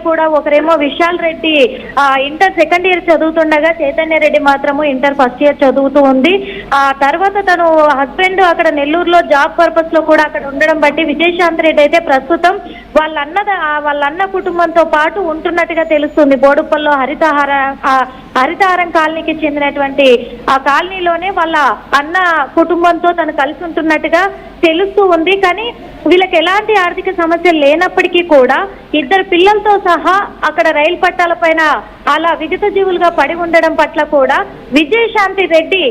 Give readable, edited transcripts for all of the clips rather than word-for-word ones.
కూడా ఒకరేమో Vishal Reddy inter second year చదువుతుండగా చైతన్య రెడ్డి మాత్రము ఇంటర్ ఫస్ట్ ఇయర్ చదువుతూ ఉంది. ఆ తర్వాత తను హస్బెండ్ అక్కడ నెల్లూరులో జాబ్ పర్పస్ లో కూడా అక్కడ ఉండడం బట్టి విజయశాంతి రెడ్డి అయితే ప్రస్తుతం వాళ్ళ అన్న కుటుంబంతో పాటు ఉంటున్నట్టుగా తెలుస్తుంది. బోడుప్పల్లో హరితహారం కాలనీకి చెందినటువంటి ఆ కాలనీలోనే వాళ్ళ అన్న కుటుంబంతో తను కలిసి ఉంటున్నట్టుగా తెలుస్తూ ఉంది. కానీ వీళ్ళకి ఎలాంటి ఆర్థిక సమస్యలు లేనప్పటికీ కూడా ఇద్దరు పిల్లలతో సహా అక్కడ రైలు పట్టాల పైన అలా విగత జీవులుగా పడి ఉండడం పట్ల కూడా విజయశాంతి రెడ్డి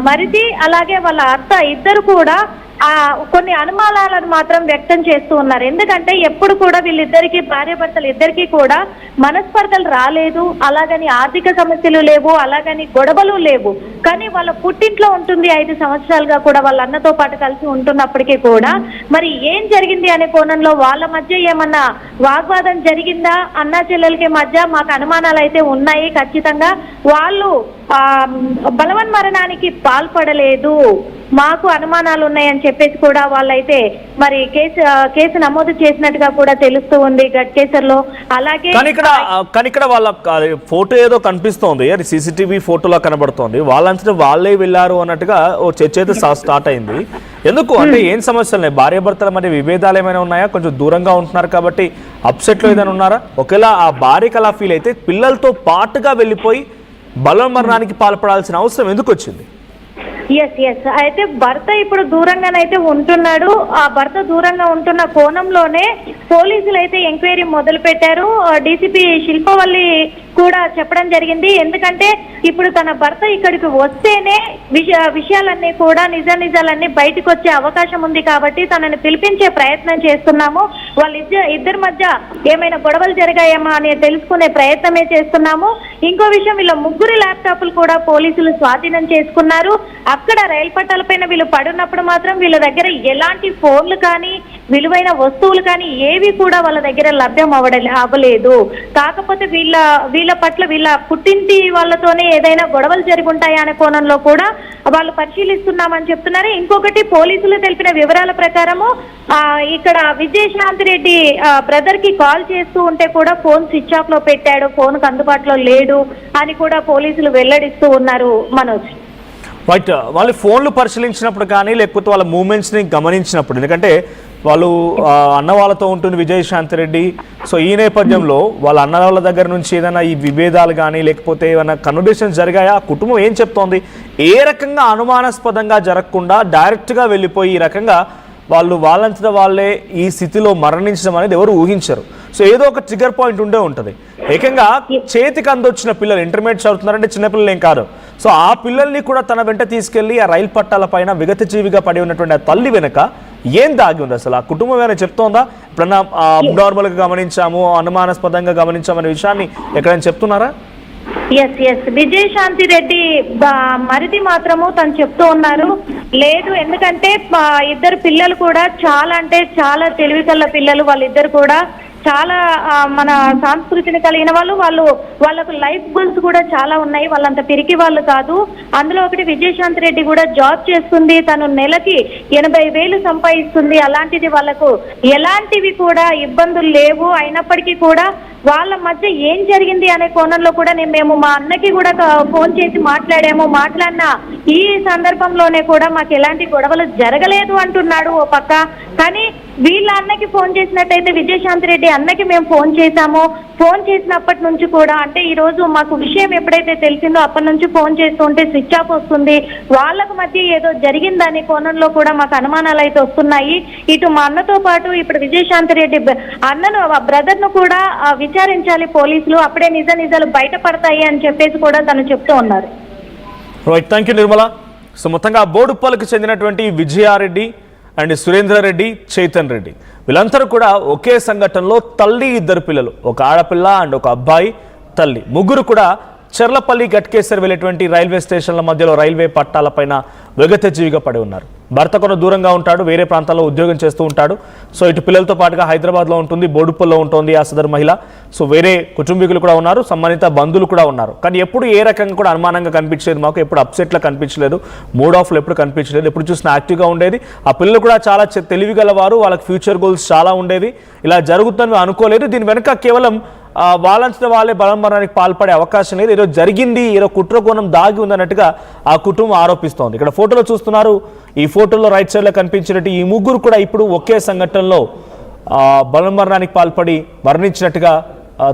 మరిది అలాగే వాళ్ళ అత్త ఇద్దరు కూడా కొన్ని అనుమానాలను మాత్రం వ్యక్తం చేస్తూ ఉన్నారు. ఎందుకంటే ఎప్పుడు కూడా వీళ్ళిద్దరికి భార్యాభర్తలు ఇద్దరికి కూడా మనస్పర్ధలు రాలేదు, అలాగని ఆర్థిక సమస్యలు లేవు, అలాగని గొడవలు లేవు. కానీ వాళ్ళ పుట్టింట్లో ఉంటుంది 5 సంవత్సరాలుగా కూడా వాళ్ళ అన్నతో పాటు కలిసి ఉంటున్నప్పటికీ కూడా మరి ఏం జరిగింది అనే కోణంలో వాళ్ళ మధ్య ఏమన్నా వాగ్వాదం జరిగిందా, అన్నా చెల్లెలకి మధ్య మాకు అనుమానాలు అయితే ఉన్నాయి. ఖచ్చితంగా వాళ్ళు బలవన్మరణానికి పాల్పడలేదు, మాకు అనుమానాలు ఉన్నాయని చెప్పేసి కూడా వాళ్ళైతే మరి కేసు నమోదు చేసినట్టుగా కూడా తెలుస్తూ ఉంది గట్కేసర్లో. అలాగే కానీ ఇక్కడ వాళ్ళ ఫోటో ఏదో కనిపిస్తోంది, అది సీసీటీవీ ఫోటోలో కనబడుతోంది. వాళ్ళంతా వాళ్ళే వెళ్ళారు అన్నట్టుగా ఓ చర్చ అయితే స్టార్ట్ అయింది. ఎందుకు అంటే ఏం సమస్యలు ఉన్నాయి? భార్యాభర్తల మధ్య విభేదాలు ఏమైనా ఉన్నాయా? కొంచెం దూరంగా ఉంటున్నారు కాబట్టి అప్సెట్లో ఏదైనా ఉన్నారా? ఒకవేళ ఆ భార్యకి అలా ఫీల్ అయితే పిల్లలతో పాటుగా వెళ్ళిపోయి బలవన్మరణానికి పాల్పడాల్సిన అవసరం ఎందుకు వచ్చింది? ఎస్ అయితే భర్త ఇప్పుడు దూరంగానైతే ఉంటున్నాడు. ఆ భర్త దూరంగా ఉంటున్న కోణంలోనే పోలీసులు అయితే ఎంక్వైరీ మొదలు పెట్టారు. డీసీపీ శిల్పవల్లి కూడా చెప్పడం జరిగింది. ఎందుకంటే ఇప్పుడు తన భర్త ఇక్కడికి వస్తేనే విషయాలన్నీ కూడా నిజాలన్నీ బయటకు వచ్చే అవకాశం ఉంది కాబట్టి తనని పిలిపించే ప్రయత్నం చేస్తున్నాము. ఇద్దరి మధ్య ఏమైనా గొడవలు జరిగాయేమో అని తెలుసుకునే ప్రయత్నమే చేస్తున్నాము. ఇంకో విషయం, వీళ్ళ ముగ్గురు ల్యాప్టాప్లు కూడా పోలీసులు స్వాధీనం చేసుకున్నారు. అక్కడ రైలు పట్టాలపైన వీళ్ళు పడున్నప్పుడు మాత్రం వీళ్ళ దగ్గర ఎలాంటి ఫోన్లు కానీ విలువైన వస్తువులు కానీ ఏవి కూడా వాళ్ళ దగ్గర లభ్యం అవ్వలేదు. కాకపోతే వీళ్ళ పట్ల వీళ్ళ పుట్టింటి వాళ్ళతోనే ఏదైనా గొడవలు జరిగి ఉంటాయా అనే కోణంలో కూడా వాళ్ళు పరిశీలిస్తున్నామని చెప్తున్నారు. ఇంకొకటి, పోలీసులు తెలిపిన వివరాల ప్రకారము ఇక్కడ విజయశాంతి రెడ్డి బ్రదర్ కి కాల్ చేస్తూ ఉంటే కూడా ఫోన్ స్విచ్ ఆఫ్ లో పెట్టాడు, ఫోన్ కు అందుబాటులో లేడు అని కూడా పోలీసులు వెల్లడిస్తూ ఉన్నారు. మనోజ్, రైట్, వాళ్ళు ఫోన్లు పరిశీలించినప్పుడు కానీ లేకపోతే వాళ్ళ మూమెంట్స్ని గమనించినప్పుడు, ఎందుకంటే వాళ్ళు అన్న వాళ్ళతో ఉంటుంది విజయశాంతి రెడ్డి. సో ఈ నేపథ్యంలో వాళ్ళ అన్న వాళ్ళ దగ్గర నుంచి ఏదైనా ఈ విభేదాలు కానీ లేకపోతే ఏమైనా కన్వర్సేషన్స్ జరిగాయా? ఆ కుటుంబం ఏం చెప్తోంది? ఏ రకంగా అనుమానాస్పదంగా జరగకుండా డైరెక్ట్గా వెళ్ళిపోయి ఈ రకంగా వాళ్ళంతటా వాళ్ళే ఈ స్థితిలో మరణించడం అనేది ఎవరు ఊహించరు. సో ఏదో ఒక ట్రిగర్ పాయింట్ ఉండే ఉంటుంది. ఏకంగా చేతికి అందొచ్చిన పిల్లలు ఇంటర్మీడియట్ చదువుతున్నారంటే చిన్నపిల్లలు ఏం కాదు. సో ఆ పిల్లల్ని కూడా తన వెంట తీసుకెళ్లి ఆ రైలు పట్టాల పైన విగత జీవిగా పడి ఉన్నటువంటి ఆ తల్లి వెనుక ఏం దాగి ఉంది? అసలు ఆ కుటుంబం ఏమైనా చెప్తోందా? ఎప్పుడన్నా అబ్నార్మల్గా గమనించాము, అనుమానాస్పదంగా గమనించాము అనే విషయాన్ని ఎక్కడైనా చెప్తున్నారా? ఎస్ విజయశాంతి రెడ్డి మరిది మాత్రము తను చెప్తూ ఉన్నారు. లేదు, ఎందుకంటే ఇద్దరు పిల్లలు కూడా చాలా అంటే చాలా తెలివికల్ల పిల్లలు. వాళ్ళిద్దరు కూడా చాలా మన సంస్కృతిని కలిగిన వాళ్ళకు లైఫ్ గోల్స్ కూడా చాలా ఉన్నాయి. వాళ్ళంత పిరికి వాళ్ళు కాదు. అందులో ఒకటి, విజయశాంతి రెడ్డి కూడా జాబ్ చేస్తుంది, తను నెలకి 80,000 సంపాదిస్తుంది. అలాంటిది వాళ్ళకు ఎలాంటివి కూడా ఇబ్బందులు లేవు. అయినప్పటికీ కూడా వాళ్ళ మధ్య ఏం జరిగింది అనే కోణంలో కూడా మేము మా అన్నకి కూడా ఫోన్ చేసి మాట్లాడిన ఈ సందర్భంలోనే కూడా మాకు ఎలాంటి గొడవలు జరగలేదు అంటున్నాడు ఓ పక్క. కానీ వీళ్ళ అన్నకి ఫోన్ చేసినట్టయితే విజయశాంతి రెడ్డి అన్నకి మేము ఫోన్ చేశాము. ఫోన్ చేసినప్పటి నుంచి కూడా, అంటే ఈ రోజు మాకు విషయం ఎప్పుడైతే తెలిసిందో అప్పటి నుంచి ఫోన్ చేస్తుంటే స్విచ్ ఆఫ్ వస్తుంది. వాళ్ళకు మధ్య ఏదో జరిగిందనే కోణంలో కూడా మాకు అనుమానాలు అయితే వస్తున్నాయి. ఇటు మా అన్నతో పాటు ఇప్పుడు విజయశాంతి రెడ్డి అన్నను బ్రదర్ ను కూడా విచారించాలి పోలీసులు, అప్పుడే నిజాలు బయటపడతాయి అని చెప్పేసి కూడా తను చెప్తూ ఉన్నారు. Right, thank you Nirmala. So మొత్తంగా బోడుప్పలకు చెందినటువంటి విజయారెడ్డి అండ్ సురేంద్రారెడ్డి, చైతన్ రెడ్డి వీళ్ళందరూ కూడా ఒకే సంఘటనలో తల్లి, ఇద్దరు పిల్లలు, ఒక ఆడపిల్ల అండ్ ఒక అబ్బాయి, తల్లి, ముగ్గురు కూడా చెర్లపల్లి గట్కేసర్ వెళ్ళేటువంటి రైల్వే స్టేషన్ల మధ్యలో రైల్వే పట్టాలపైన విగత జీవిగా పడి ఉన్నారు. భర్త కూడా దూరంగా ఉంటాడు, వేరే ప్రాంతాల్లో ఉద్యోగం చేస్తూ ఉంటాడు. సో ఇటు పిల్లలతో పాటుగా హైదరాబాద్లో ఉంటుంది, బోడుప్పల్లో ఉంటుంది ఆ సదరు మహిళ. సో వేరే కుటుంబీకులు కూడా ఉన్నారు, సంబంధిత బంధువులు కూడా ఉన్నారు. కానీ ఎప్పుడు ఏ రకంగా కూడా అనుమానంగా కనిపించలేదు మాకు, ఎప్పుడు అప్సెట్లో కనిపించలేదు, మూడ్ ఆఫ్లో ఎప్పుడు కనిపించలేదు, ఎప్పుడు చూసినా యాక్టివ్గా ఉండేది. ఆ పిల్లలు కూడా చాలా తెలివిగలవారు, వాళ్ళకి ఫ్యూచర్ గోల్స్ చాలా ఉండేవి. ఇలా జరుగుతుందని అనుకోలేదు. దీని వెనక కేవలం వాళ్ళంతా వాళ్ళే బలమరణానికి పాల్పడే అవకాశం లేదు, ఏదో జరిగింది, ఏదో కుట్రకోణం దాగి ఉందన్నట్టుగా ఆ కుటుంబం ఆరోపిస్తోంది. ఇక్కడ ఫోటోలో చూస్తున్నారు, ఈ ఫోటోలో రైట్ సైడ్లో కనిపించినట్టు ఈ ముగ్గురు కూడా ఇప్పుడు ఒకే సంఘటనలో బలమరణానికి పాల్పడి మరణించినట్టుగా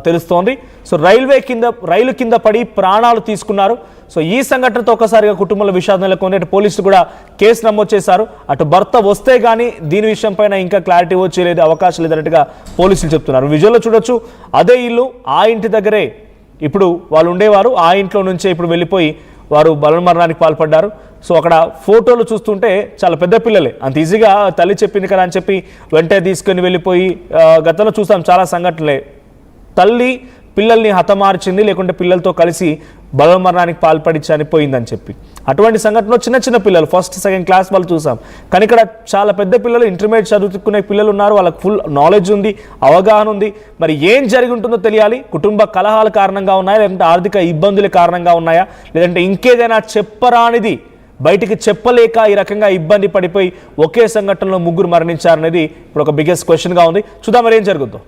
తెలుస్తోంది. సో రైలు కింద పడి ప్రాణాలు తీసుకున్నారు. సో ఈ సంఘటనతో ఒకసారిగా కుటుంబంలో విషాదం నెలకొంది. అటు పోలీసులు కూడా కేసు నమోదు చేశారు. అటు భర్త వస్తే కానీ దీని విషయం పైన ఇంకా క్లారిటీ వచ్చేలేదు, అవకాశం లేదన్నట్టుగా పోలీసులు చెప్తున్నారు. విజువల్లో చూడొచ్చు, అదే ఇల్లు, ఆ ఇంటి దగ్గరే ఇప్పుడు వాళ్ళు ఉండేవారు. ఆ ఇంట్లో నుంచే ఇప్పుడు వెళ్ళిపోయి వారు బలమరణానికి పాల్పడ్డారు. సో అక్కడ ఫోటోలు చూస్తుంటే చాలా పెద్ద పిల్లలే, అంత ఈజీగా తల్లి చెప్పింది కదా అని చెప్పి వెంటనే తీసుకొని వెళ్ళిపోయి గతంలో చూసాం చాలా సంఘటనలే, తల్లి పిల్లల్ని హతమార్చింది, లేకుంటే పిల్లలతో కలిసి బలమరణానికి పాల్పడి చనిపోయిందని చెప్పి. అటువంటి సంఘటనలో చిన్న చిన్న పిల్లలు, ఫస్ట్ సెకండ్ క్లాస్ వాళ్ళు చూసాం. కానీ ఇక్కడ చాలా పెద్ద పిల్లలు, ఇంటర్మీడియట్ చదువుకునే పిల్లలు ఉన్నారు, వాళ్ళకి ఫుల్ నాలెడ్జ్ ఉంది, అవగాహన ఉంది. మరి ఏం జరిగి ఉంటుందో తెలియాలి. కుటుంబ కలహాల కారణంగా ఉన్నాయా, లేదంటే ఆర్థిక ఇబ్బందుల కారణంగా ఉన్నాయా, లేదంటే ఇంకేదైనా చెప్పరానిది బయటికి చెప్పలేక ఈ రకంగా ఇబ్బంది పడిపోయి ఒకే సంఘటనలో ముగ్గురు మరణించారనేది ఇప్పుడు ఒక బిగ్గెస్ట్ క్వశ్చన్గా ఉంది. చూద్దాం మరి ఏం జరుగుతుందో.